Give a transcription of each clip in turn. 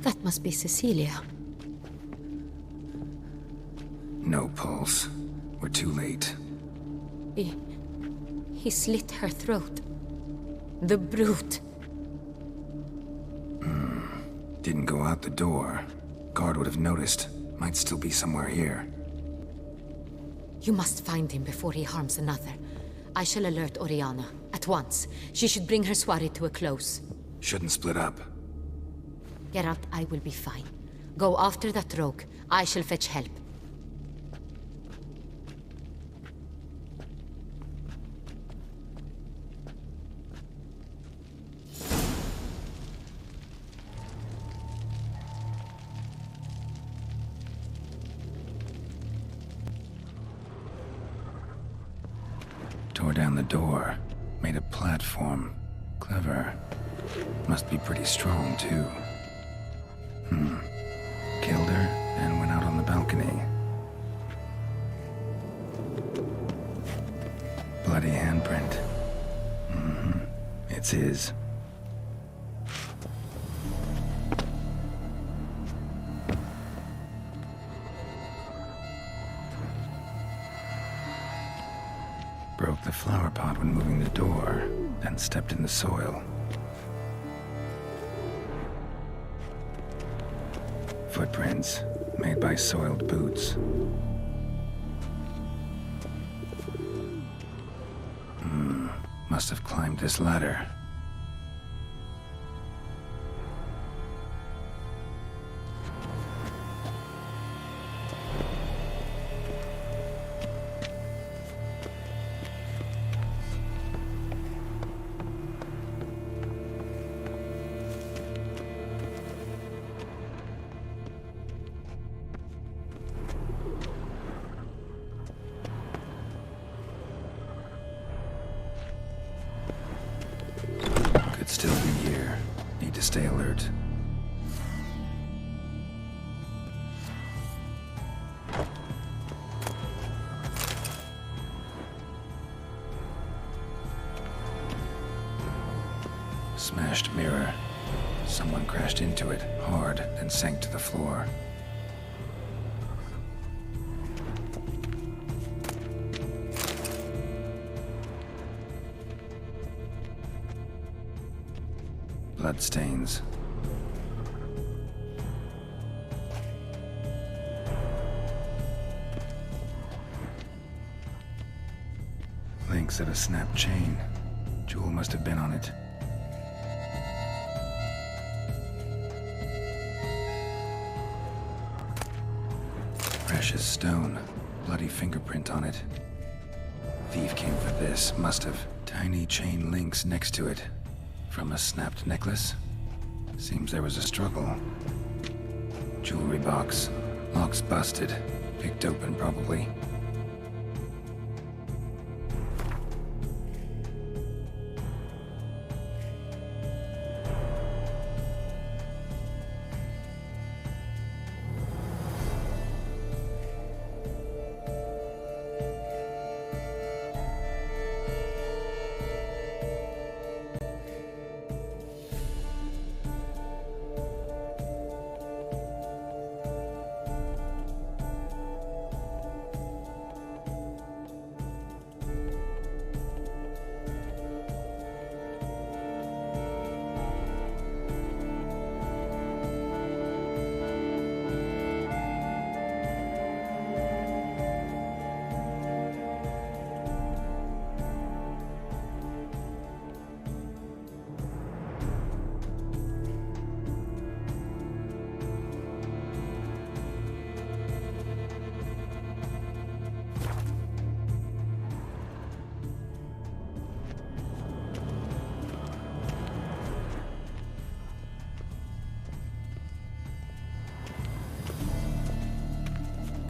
That must be Cecilia. No pulse. We're too late. He slit her throat. The brute. Didn't go out the door. Guard would have noticed. Might still be somewhere here. You must find him before he harms another. I shall alert Oriana. At once. She should bring her soiree to a close. Shouldn't split up. Geralt, I will be fine. Go after that rogue. I shall fetch help. Tore down the door. Made a platform. Clever. Must be pretty strong, too. Killed her, and went out on the balcony. Bloody handprint. It's his. Broke the flower pot when moving the door, then stepped in the soil. Footprints, made by soiled boots. Must have climbed this ladder. Could still be here. Need to stay alert. Smashed mirror. Someone crashed into it, hard, then sank to the floor. Bloodstains. Links at a snapped chain. Jewel must have been on it. Precious stone. Bloody fingerprint on it. Thief came for this, must have. Tiny chain links next to it. From a snapped necklace? Seems there was a struggle. Jewelry box. Lock's busted. Picked open, probably.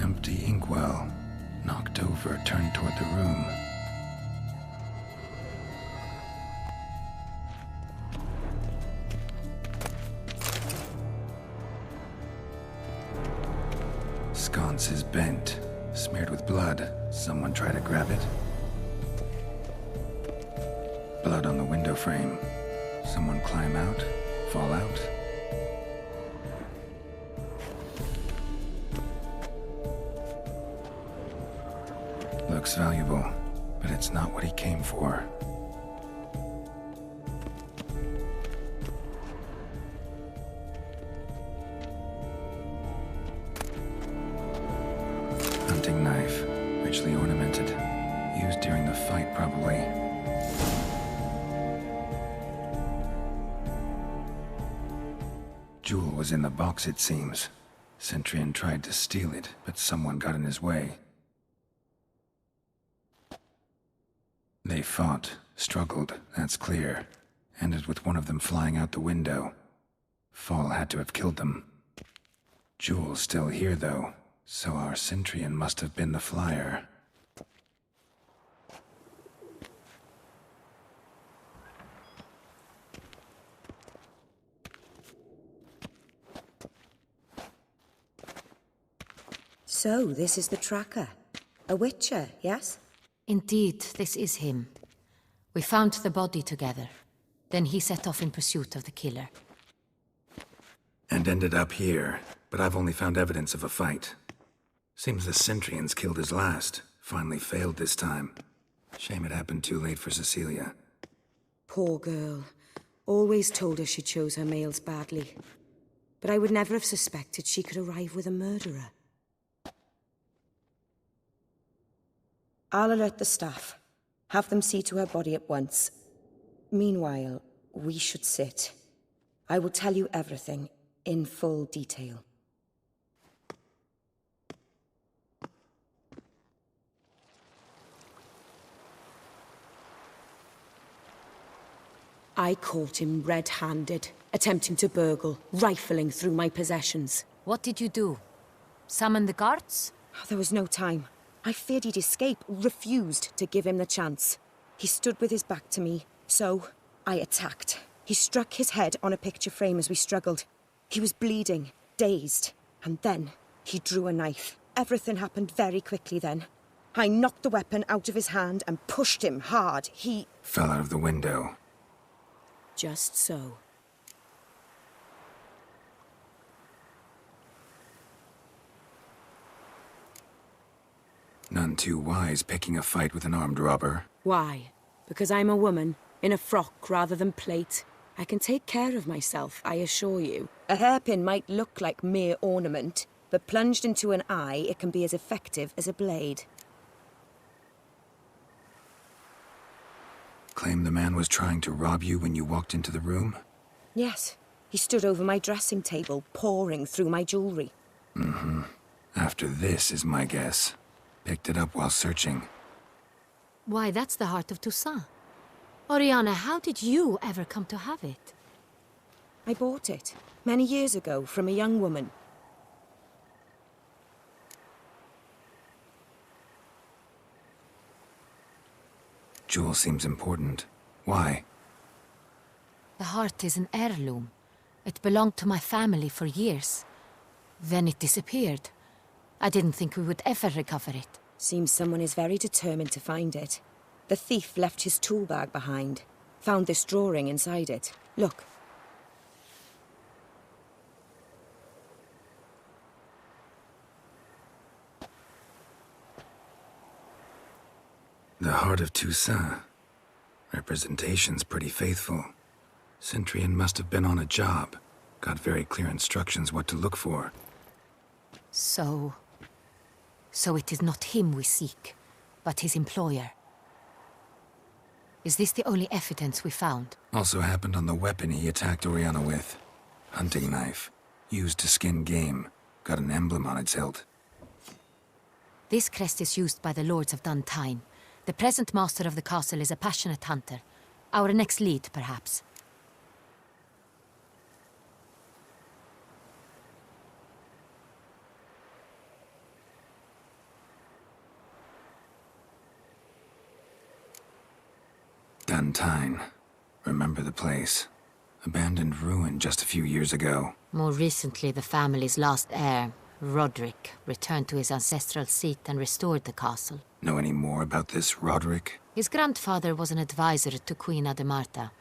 Empty inkwell. Knocked over, turned toward the room. Sconce is bent, smeared with blood. Someone try to grab it. Blood on the window frame. Someone climb out, fall out. Looks valuable, but it's not what he came for. Hunting knife, richly ornamented. Used during the fight, probably. Jewel was in the box, it seems. Cintra tried to steal it, but someone got in his way. They fought, struggled, that's clear. Ended with one of them flying out the window. Fall had to have killed them. Jewel's still here, though, so our Cintrian must have been the flyer. So, this is the tracker. A witcher, yes? Indeed, this is him. We found the body together. Then he set off in pursuit of the killer. And ended up here, but I've only found evidence of a fight. Seems the Cintrians killed his last. Finally failed this time. Shame it happened too late for Cecilia. Poor girl. Always told her she chose her males badly. But I would never have suspected she could arrive with a murderer. I'll alert the staff. Have them see to her body at once. Meanwhile, we should sit. I will tell you everything, in full detail. I caught him red-handed, attempting to burgle, rifling through my possessions. What did you do? Summon the guards? There was no time. I feared he'd escape, refused to give him the chance. He stood with his back to me, so I attacked. He struck his head on a picture frame as we struggled. He was bleeding, dazed, and then he drew a knife. Everything happened very quickly then. I knocked the weapon out of his hand and pushed him hard. He fell out of the window. Just so. None too wise picking a fight with an armed robber. Why? Because I'm a woman, in a frock rather than plate. I can take care of myself, I assure you. A hairpin might look like mere ornament, but plunged into an eye, it can be as effective as a blade. Claim the man was trying to rob you when you walked into the room? Yes. He stood over my dressing table, pouring through my jewelry. Mm-hmm. After this is my guess. Picked it up while searching. Why, that's the heart of Toussaint. Oriana, how did you ever come to have it? I bought it, many years ago, from a young woman. Jewel seems important. Why? The heart is an heirloom. It belonged to my family for years. Then it disappeared. I didn't think we would ever recover it. Seems someone is very determined to find it. The thief left his tool bag behind. Found this drawing inside it. Look. The heart of Toussaint. Representation's pretty faithful. Cintrian must have been on a job. Got very clear instructions what to look for. So it is not him we seek, but his employer. Is this the only evidence we found? Also happened on the weapon he attacked Oriana with. Hunting knife. Used to skin game. Got an emblem on its hilt. This crest is used by the Lords of Duntine. The present master of the castle is a passionate hunter. Our next lead, perhaps. Duntine. Remember the place. Abandoned ruin just a few years ago. More recently, the family's last heir, Roderick, returned to his ancestral seat and restored the castle. Know any more about this Roderick? His grandfather was an advisor to Queen Ademarta.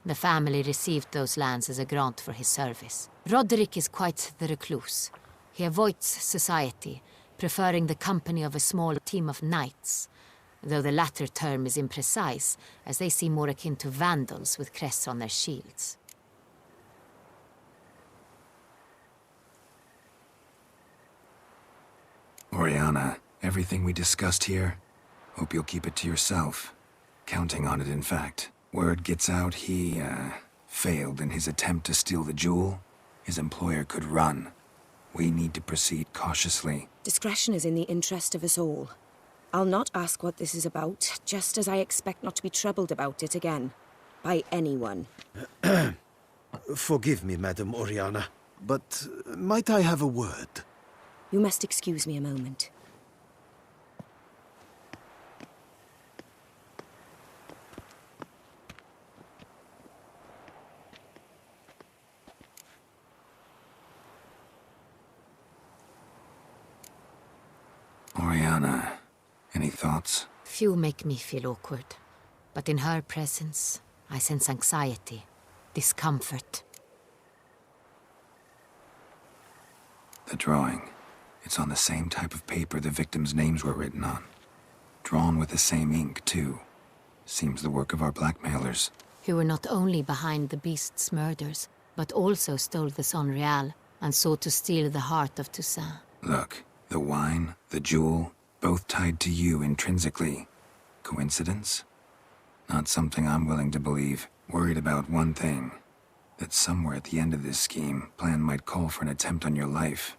The family received those lands as a grant for his service. Roderick is quite the recluse. He avoids society, preferring the company of a small team of knights. though the latter term is imprecise, as they seem more akin to vandals with crests on their shields. Oriana, everything we discussed here, hope you'll keep it to yourself. Counting on it, in fact. Word gets out he, failed in his attempt to steal the jewel. His employer could run. We need to proceed cautiously. Discretion is in the interest of us all. I'll not ask what this is about, just as I expect not to be troubled about it again. By anyone. Forgive me, Madam Oriana, but might I have a word? You must excuse me a moment. Oriana, any thoughts? Few make me feel awkward, but in her presence, I sense anxiety, discomfort. The drawing. It's on the same type of paper the victims' names were written on. Drawn with the same ink, too. Seems the work of our blackmailers. Who were not only behind the beast's murders, but also stole the Son Real and sought to steal the heart of Toussaint. Look, the wine, the jewel, both tied to you intrinsically. Coincidence? Not something I'm willing to believe. Worried about one thing. That somewhere at the end of this scheme, plan might call for an attempt on your life.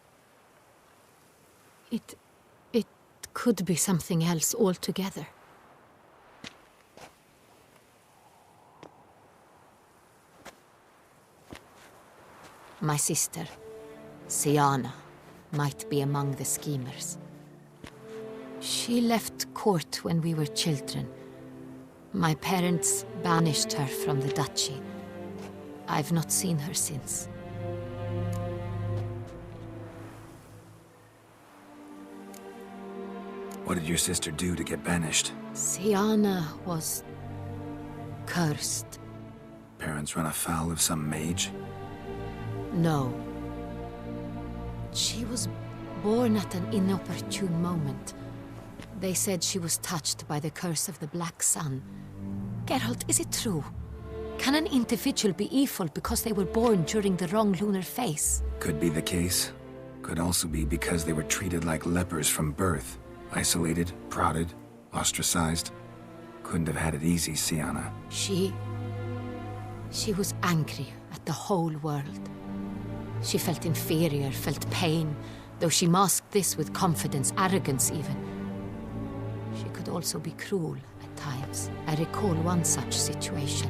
It could be something else altogether. My sister, Siana, might be among the schemers. She left court when we were children. My parents banished her from the duchy. I've not seen her since. What did your sister do to get banished? Siana was cursed. Parents run afoul of some mage? No. She was born at an inopportune moment. They said she was touched by the curse of the Black Sun. Geralt, is it true? Can an individual be evil because they were born during the wrong lunar phase? Could be the case. Could also be because they were treated like lepers from birth. Isolated, prodded, ostracized. Couldn't have had it easy, Siana. She was angry at the whole world. She felt inferior, felt pain, though she masked this with confidence, arrogance even. She could also be cruel at times. I recall one such situation.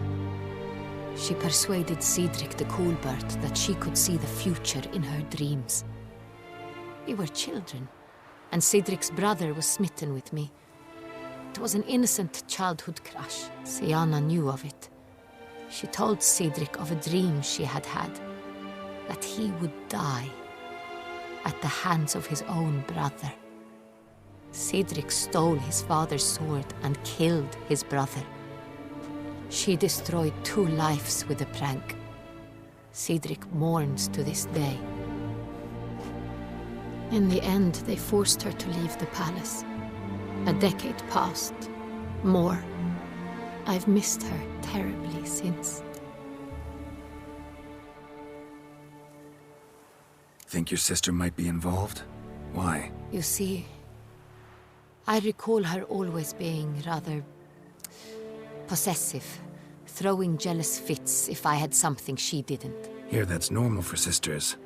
She persuaded Cedric the Coolbird that she could see the future in her dreams. We were children, and Cedric's brother was smitten with me. It was an innocent childhood crush. Siana knew of it. She told Cedric of a dream she had had, that he would die at the hands of his own brother. Cedric stole his father's sword and killed his brother. She destroyed 2 lives with a prank. Cedric mourns to this day. In the end, they forced her to leave the palace. A decade passed. More. I've missed her terribly since. Think your sister might be involved? Why? You see, I recall her always being rather possessive, throwing jealous fits if I had something she didn't. Here, that's normal for sisters.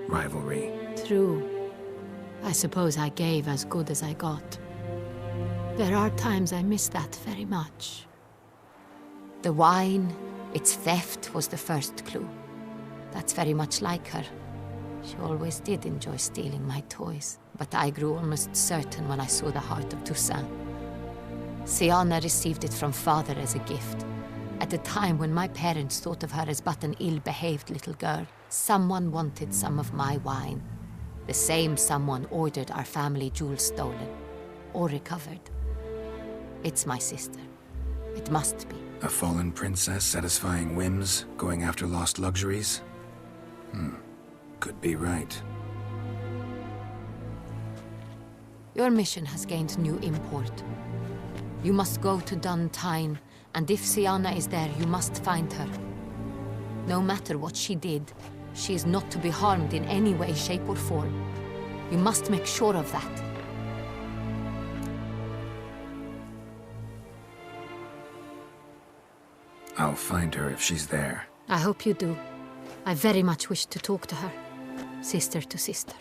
Rivalry. True. I suppose I gave as good as I got. There are times I miss that very much. The wine, its theft, was the first clue. That's very much like her. She always did enjoy stealing my toys, but I grew almost certain when I saw the heart of Toussaint. Siana received it from father as a gift. At a time when my parents thought of her as but an ill-behaved little girl, someone wanted some of my wine. The same someone ordered our family jewels stolen, or recovered. It's my sister. It must be. A fallen princess satisfying whims, going after lost luxuries? Could be right. Your mission has gained new import. You must go to Duntine, and if Sienna is there, you must find her. No matter what she did, she is not to be harmed in any way, shape, or form. You must make sure of that. I'll find her if she's there. I hope you do. I very much wish to talk to her. Sister to sister.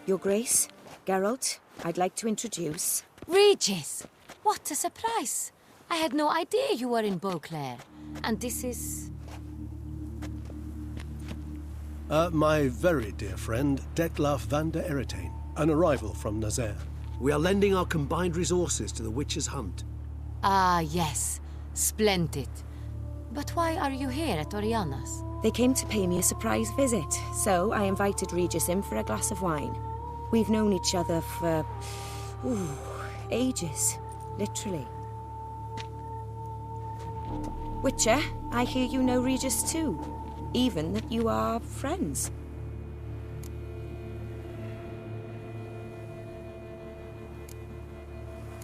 Your Grace, Geralt, I'd like to introduce... Regis! What a surprise! I had no idea you were in Beauclair. And this is... My very dear friend, Detlaf van der Eretain, an arrival from Nazaire. We are lending our combined resources to the Witcher's hunt. Ah, yes. Splendid. But why are you here at Oriana's? They came to pay me a surprise visit, so I invited Regis in for a glass of wine. We've known each other for... ages. Literally. Witcher, I hear you know Regis too. Even that you are friends.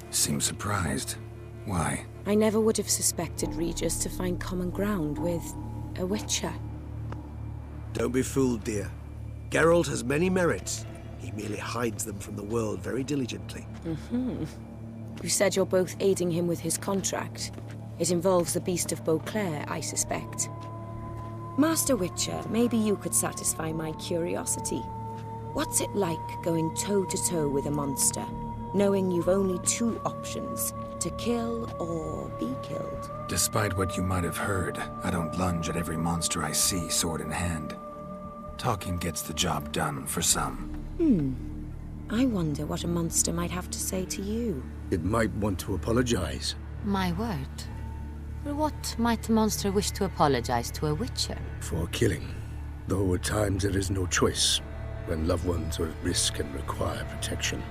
Seem surprised. Why? I never would have suspected Regis to find common ground with a Witcher. Don't be fooled, dear. Geralt has many merits. He merely hides them from the world very diligently. You said you're both aiding him with his contract. It involves the Beast of Beauclair, I suspect. Master Witcher, maybe you could satisfy my curiosity. What's it like going toe-to-toe with a monster, knowing you've only two options, to kill or be killed? Despite what you might have heard, I don't lunge at every monster I see, sword in hand. Talking gets the job done for some. I wonder what a monster might have to say to you. It might want to apologize. My word. For what might a monster wish to apologize to a Witcher? For killing. Though at times there is no choice, when loved ones are at risk and require protection.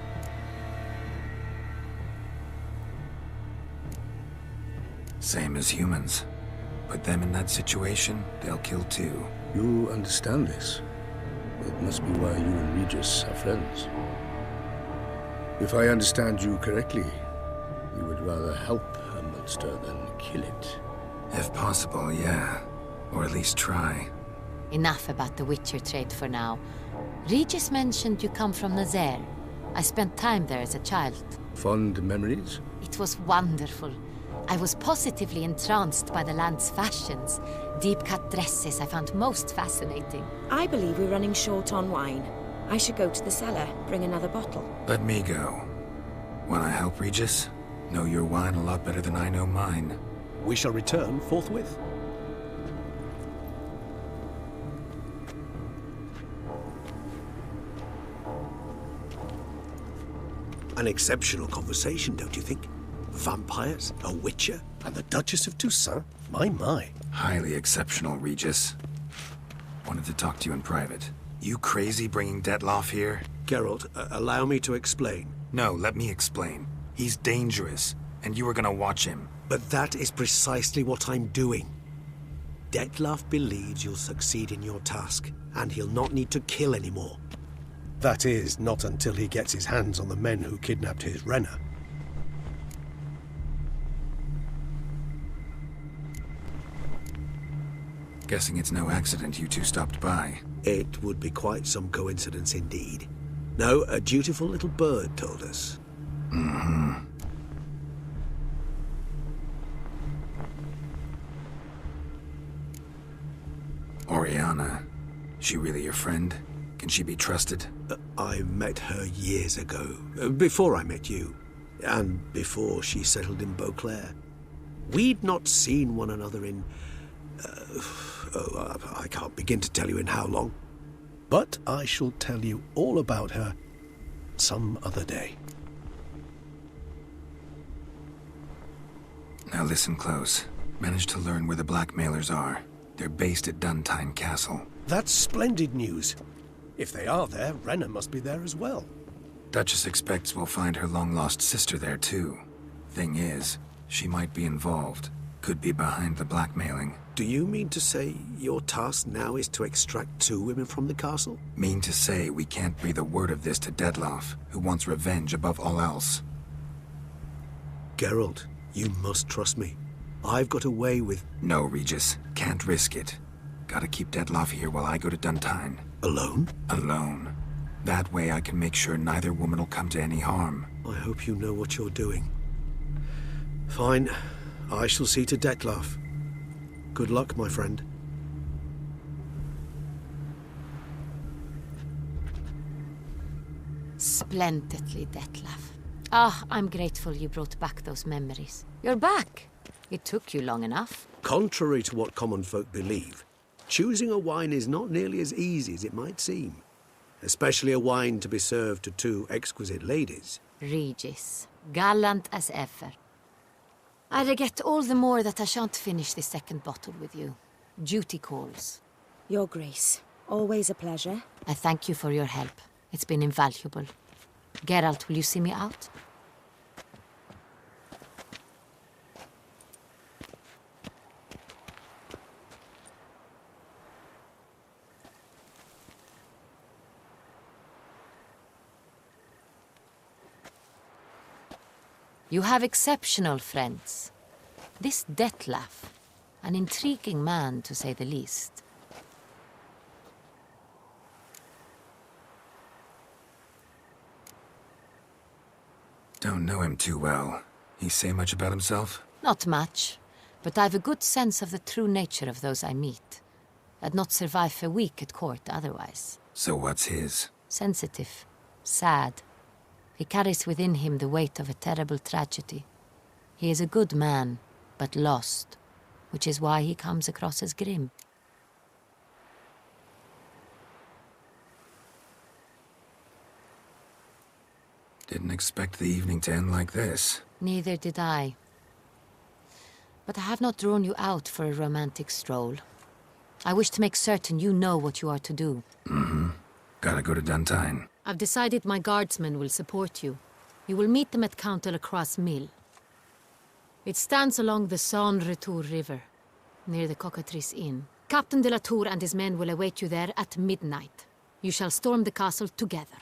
Same as humans. Put them in that situation, they'll kill too. You understand this. It must be why you and Regis are friends. If I understand you correctly, you would rather help a monster than kill it. If possible, yeah. Or at least try. Enough about the Witcher trade for now. Regis mentioned you come from Nazaire. I spent time there as a child. Fond memories? It was wonderful. I was positively entranced by the land's fashions. Deep-cut dresses I found most fascinating. I believe we're running short on wine. I should go to the cellar, bring another bottle. Let me go. Wanna help, Regis? Know your wine a lot better than I know mine. We shall return forthwith. An exceptional conversation, don't you think? Vampires, a witcher, And the Duchess of Toussaint? My. Highly exceptional, Regis. Wanted to talk to you in private. You crazy bringing Detlaf here? Geralt, allow me to explain. No, let me explain. He's dangerous, and you were gonna watch him. But that is precisely what I'm doing. Detlaf believes you'll succeed in your task, and he'll not need to kill anymore. That is, not until he gets his hands on the men who kidnapped his Renner. Guessing it's no accident you two stopped by. It would be quite some coincidence indeed. No, a dutiful little bird told us. Oriana. She really your friend? Can she be trusted? I met her years ago, before I met you, and before she settled in Beauclair. We'd not seen one another in... I can't begin to tell you in how long. But I shall tell you all about her some other day. Now listen close. Managed to learn where the blackmailers are. They're based at Duntine Castle. That's splendid news. If they are there, Renner must be there as well. Duchess expects we'll find her long-lost sister there, too. Thing is, she might be involved. Could be behind the blackmailing. Do you mean to say your task now is to extract 2 women from the castle? Mean to say we can't breathe a word of this to Detlaf, who wants revenge above all else. Geralt, you must trust me. I've got a way with... No, Regis. Can't risk it. Gotta keep Detloff here while I go to Duntine. Alone? Alone. That way I can make sure neither woman will come to any harm. I hope you know what you're doing. Fine. I shall see to Detloff. Good luck, my friend. Splendidly, Detlaff. Ah, I'm grateful you brought back those memories. You're back. It took you long enough. Contrary to what common folk believe, choosing a wine is not nearly as easy as it might seem. Especially a wine to be served to two exquisite ladies. Regis, gallant as ever. I regret all the more that I shan't finish the second bottle with you. Duty calls. Your Grace, always a pleasure. I thank you for your help. It's been invaluable. Geralt, will you see me out? You have exceptional friends. This Detlaff, an intriguing man to say the least. Don't know him too well. He say much about himself? Not much, but I've a good sense of the true nature of those I meet. I'd not survive a week at court otherwise. So what's his? Sensitive, sad. He carries within him the weight of a terrible tragedy. He is a good man, but lost, which is why he comes across as grim. Didn't expect the evening to end like this. Neither did I. But I have not drawn you out for a romantic stroll. I wish to make certain you know what you are to do. Mm-hmm. Gotta go to Duntine. I've decided my guardsmen will support you. You will meet them at Count de la Croix's mill. It stands along the Saône-Retour River, near the Cockatrice Inn. Captain de la Tour and his men will await you there at midnight. You shall storm the castle together.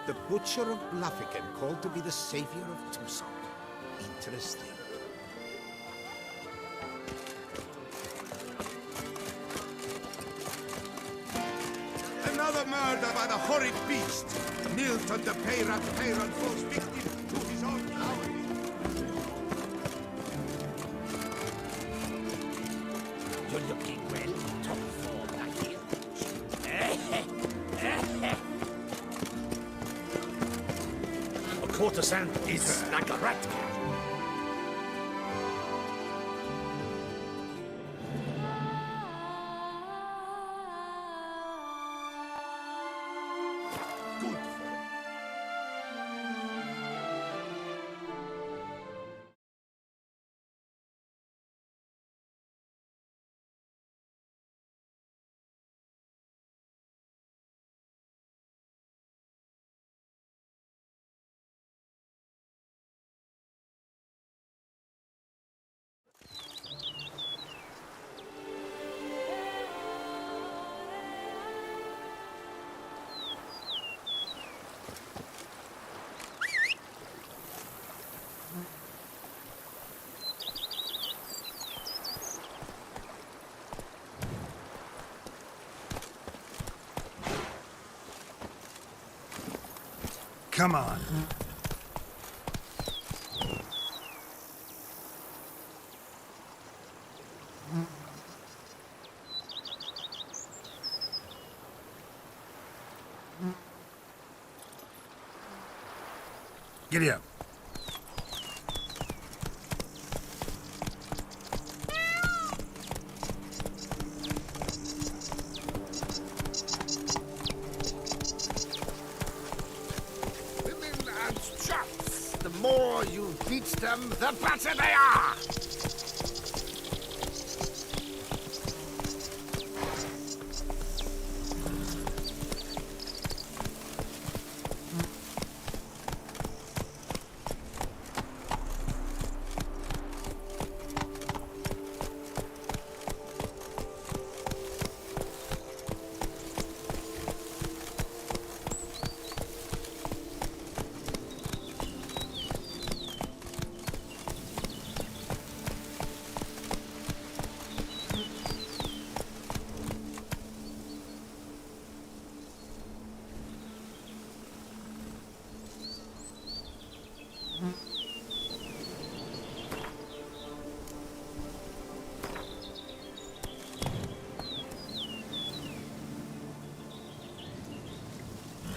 The Butcher of Bluffican called to be the savior of Tucson. Interesting. Another murder by the horrid beast. Nilton the Peyrat falls victim to his own cowardice. You're looking well, top form, I hear. A courtesan is like a rat cat. Come on. Giddy up. The more you beat them, the better they are!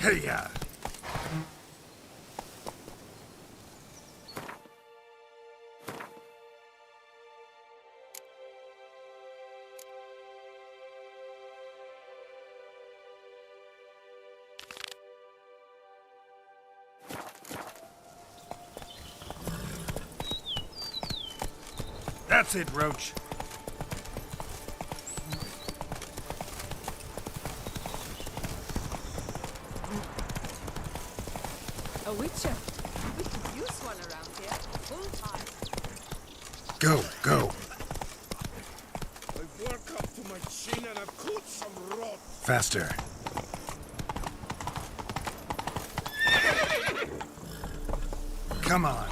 Hey-ya! That's it, Roach. A witcher. We could use one around here. Full time. Go, go. I've worked up to my chin and I've caught some rot. Faster. Come on.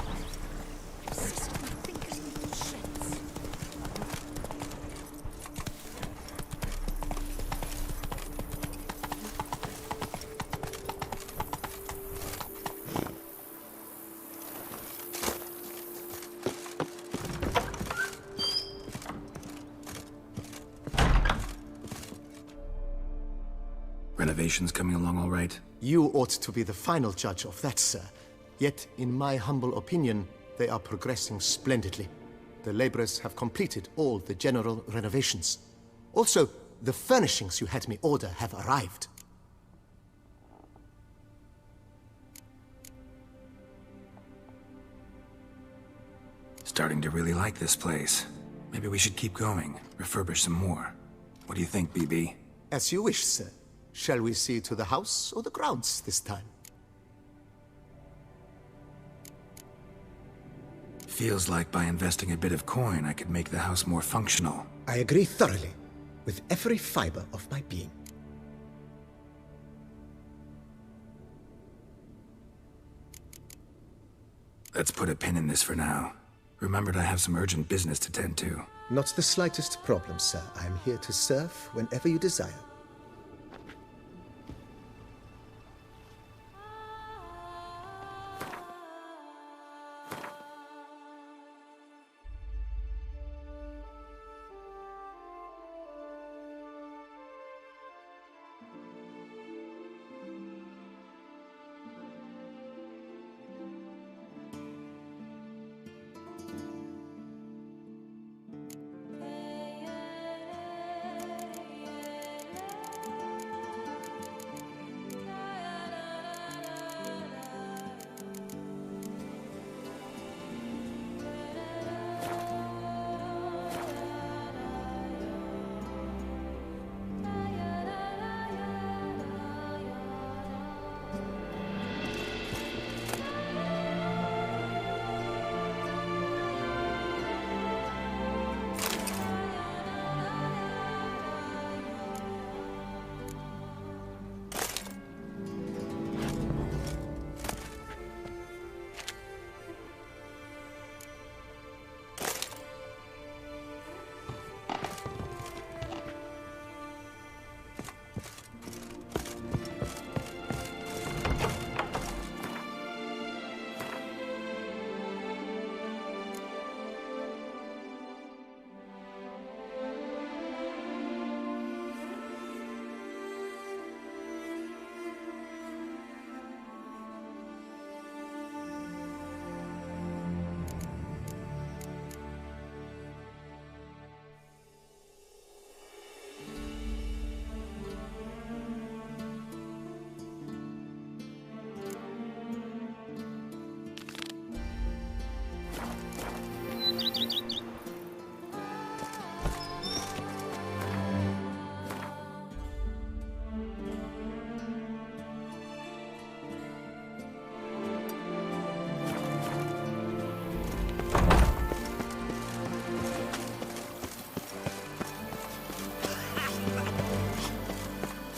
Renovations coming along all right? You ought to be the final judge of that, sir. Yet, in my humble opinion, they are progressing splendidly. The laborers have completed all the general renovations. Also, the furnishings you had me order have arrived. Starting to really like this place. Maybe we should keep going, refurbish some more. What do you think, BB? As you wish, sir. Shall we see to the house or the grounds this time? Feels like by investing a bit of coin, I could make the house more functional. I agree thoroughly, with every fiber of my being. Let's put a pin in this for now. Remembered I have some urgent business to tend to. Not the slightest problem, sir. I am here to serve whenever you desire.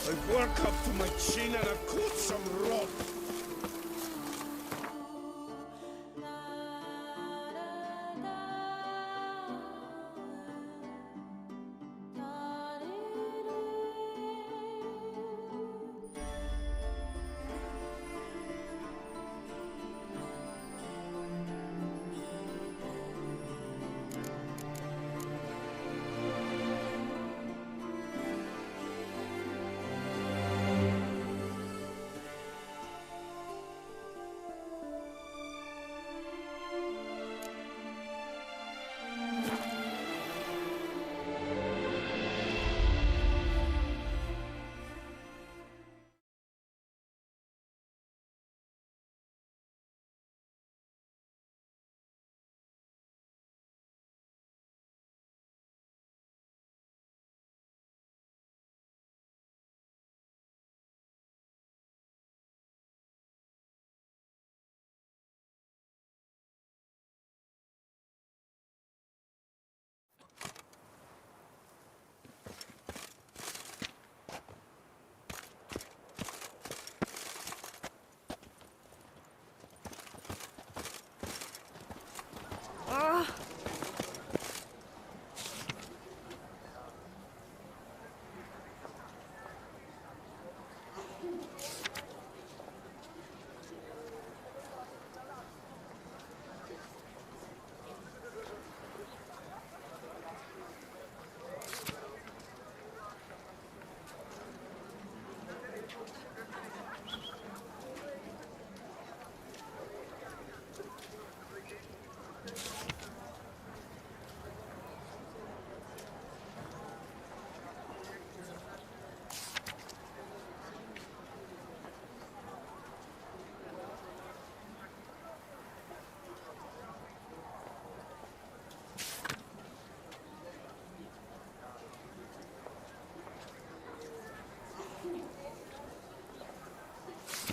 I work up to my chin and I've caught some rope.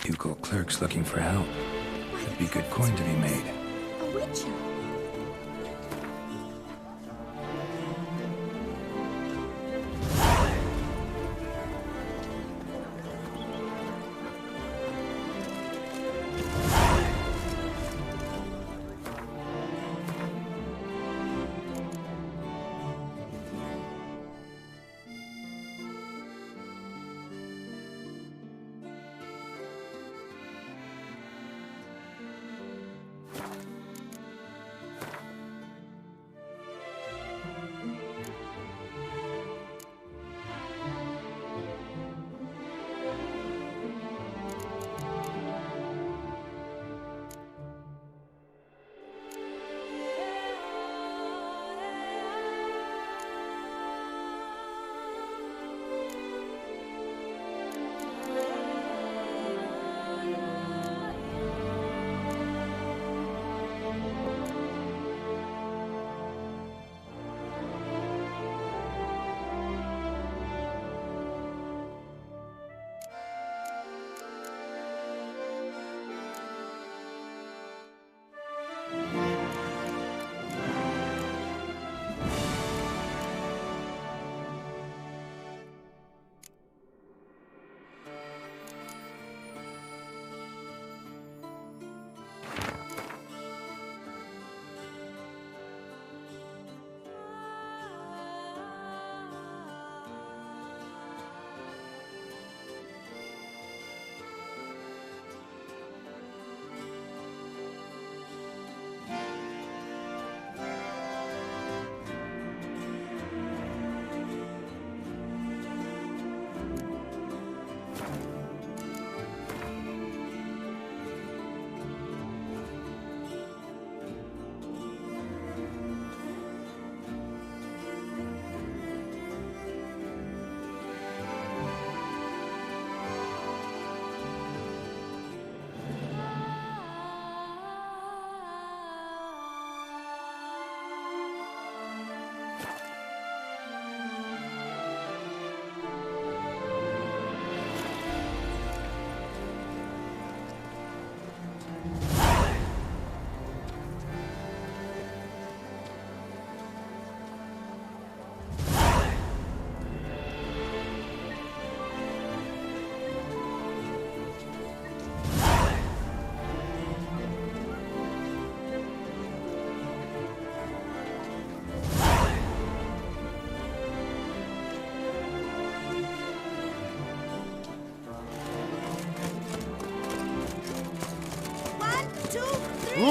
Ducal clerks looking for help. Should be good coin to be made. A witcher?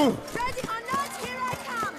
Ready or not, here I come!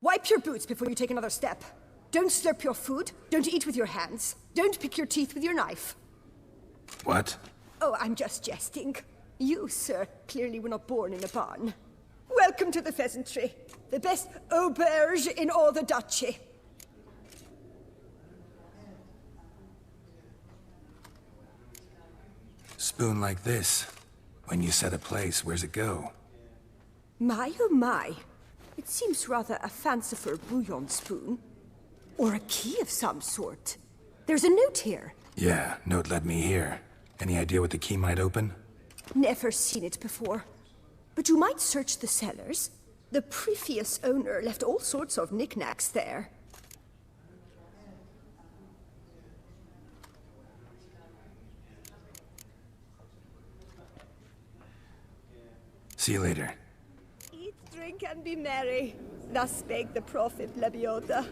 Wipe your boots before you take another step. Don't slurp your food. Don't eat with your hands. Don't pick your teeth with your knife. What? Oh, I'm just jesting. You, sir, clearly were not born in a barn. Welcome to the pheasantry. The best auberge in all the duchy. Spoon like this. When you set a place, where's it go? My, oh my. It seems rather a fanciful bouillon spoon. Or a key of some sort. There's a note here. Yeah, note led me here. Any idea what the key might open? Never seen it before. But you might search the cellars. The previous owner left all sorts of knickknacks there. See you later. Eat, drink, and be merry. Thus spake the prophet Lebioda.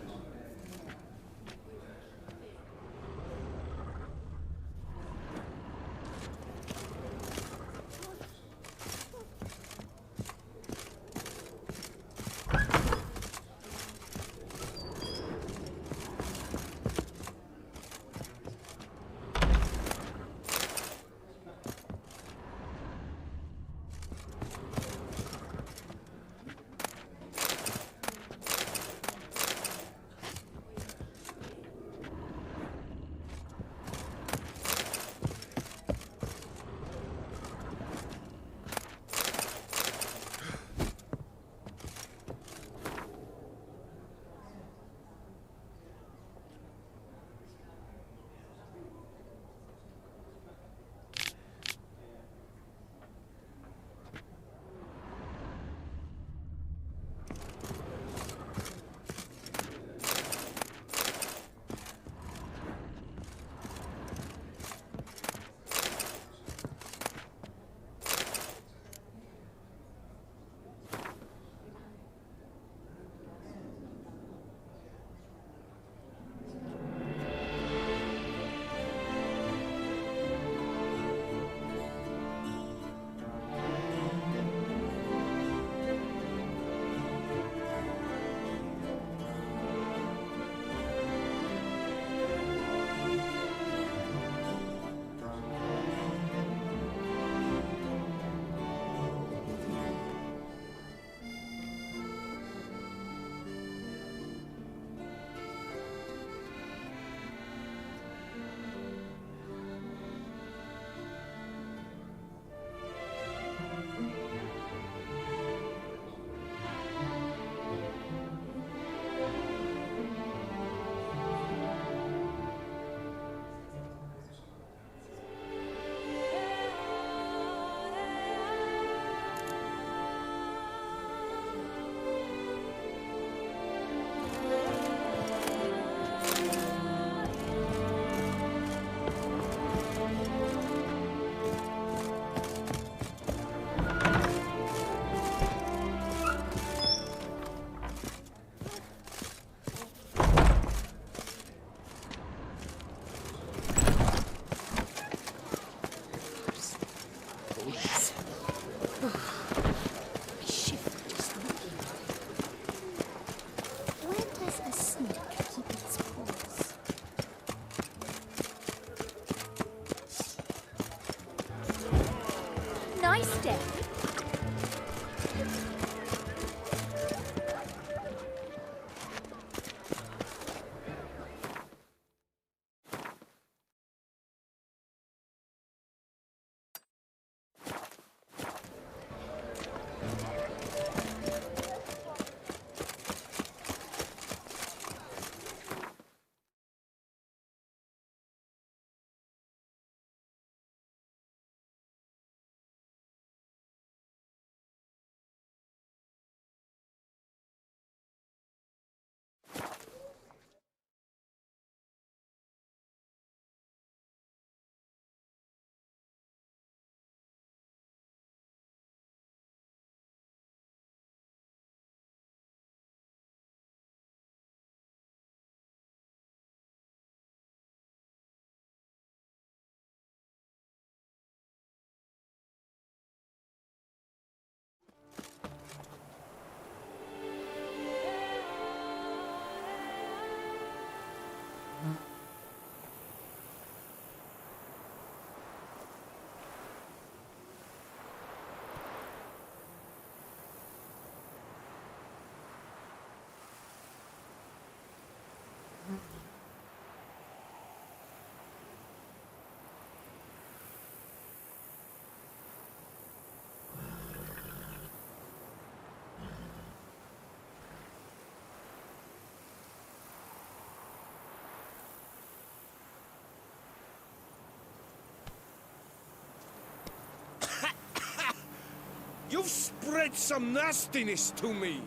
You've spread some nastiness to me!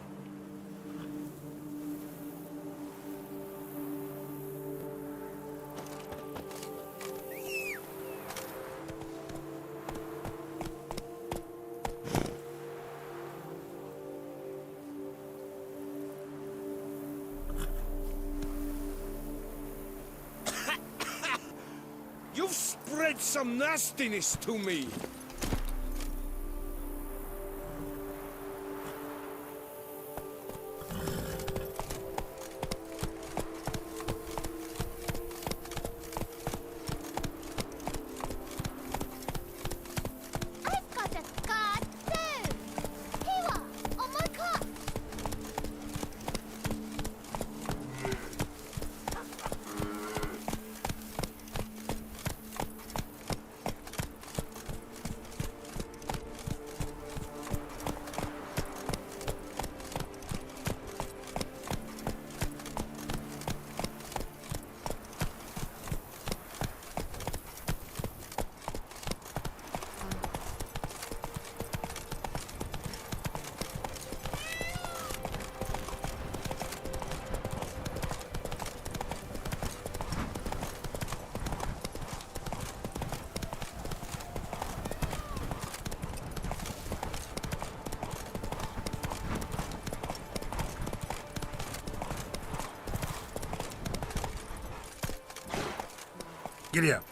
You've spread some nastiness to me! I've got a card too! Here, on my cart! Giddy up.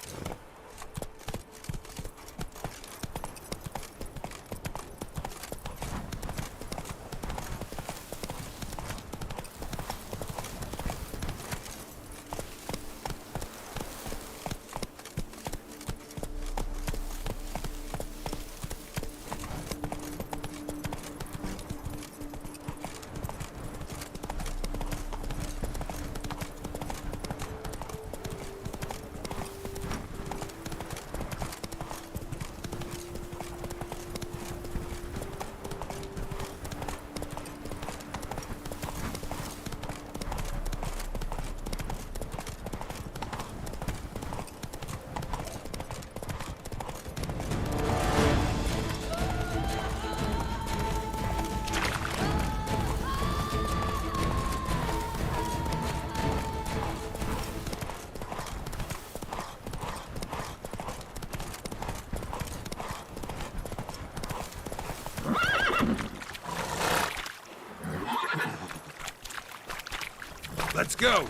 Let's go!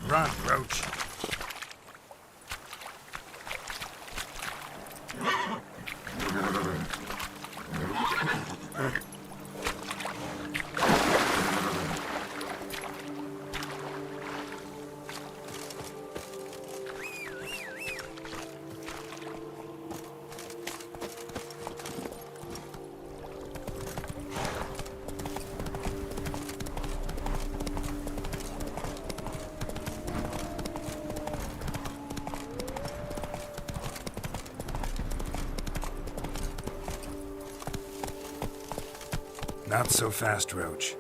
Run, Roach. Not so fast, Roach.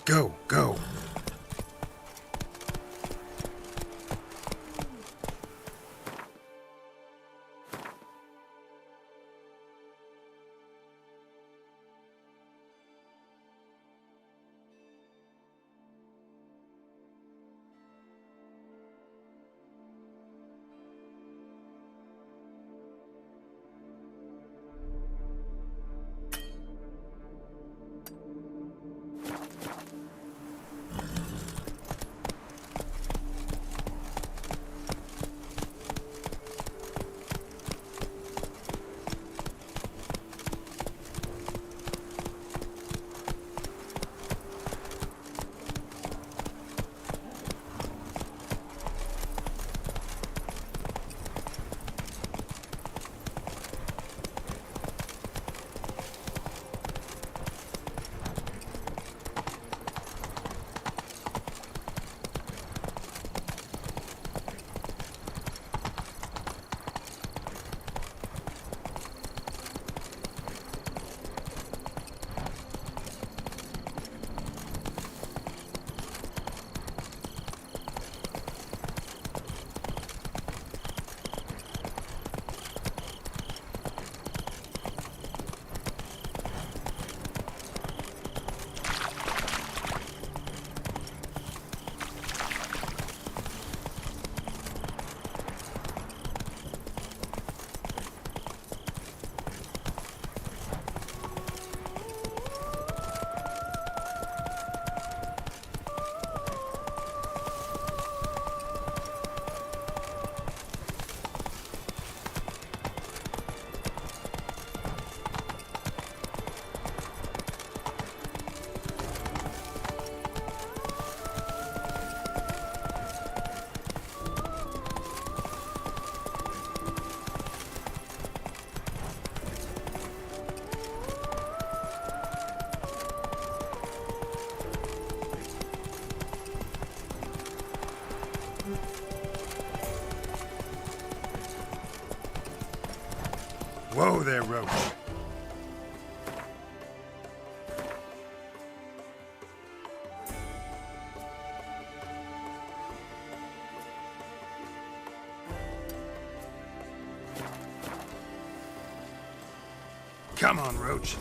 Go, go. Whoa there, Roach. Come on, Roach.